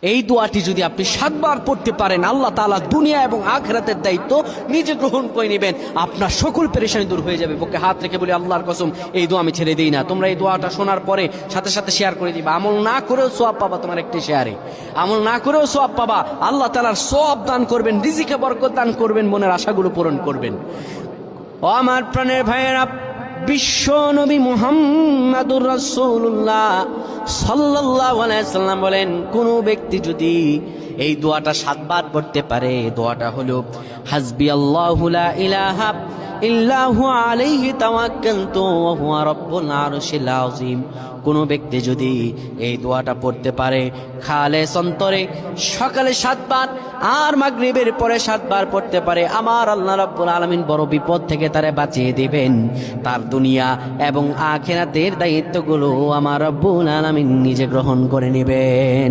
এই দোয়াটি যদি আপনি 7 বার পড়তে পারেন, আল্লাহ তাআলা দুনিয়া এবং আখিরাতের দায়িত্ব নিজে গ্রহণ করে নেবেন। আপনার সকল পেরেশানি দূর হয়ে যাবে। বুকে হাত রেখে বলি, আল্লাহর কসম এই দোয়া আমি ছেড়ে দিই না। তোমরা এই দোয়াটা শোনার পরে সাথে সাথে শেয়ার করে দিবা। আমল না করেও সওয়াব পাবা, তোমার একটি শেয়ারে আমল না করেও সওয়াব পাবা। আল্লাহ তাআলার সওয়াব দান করবেন, রিজিকে বরকত দান করবেন, মনের আশাগুলো পূরণ করবেন। ও আমার প্রাণের ভাইয়েরা, বিশ্ব নবী মুহাম্মাদুর রাসূলুল্লাহ সাল্লাল্লাহু আলাইহি সাল্লাম বলেন, কোন ব্যক্তি যদি এই দোয়াটা 7 বার পড়তে পারে, দোয়াটা হলো হাসবি আল্লাহু লা ইলাহা ইল্লাহু আলাইহি তাওয়াক্কালতু ওয়া হুয়া রাব্বুল আরশিল আযীম। কোন ব্যক্তি যদি এই দোয়াটা পড়তে পারে খালেস অন্তরে সকালে 7 বার আর মাগরিবের পরে 7 বার পড়তে পারে, আমার আল্লাহ রাব্বুল আলামিন বড় বিপদ থেকে তারে বাঁচিয়ে দিবেন। তার দুনিয়া এবং আখিরাতের দায়িত্বগুলো আমার রাব্বুল আলামিন নিজে গ্রহণ করে নেবেন।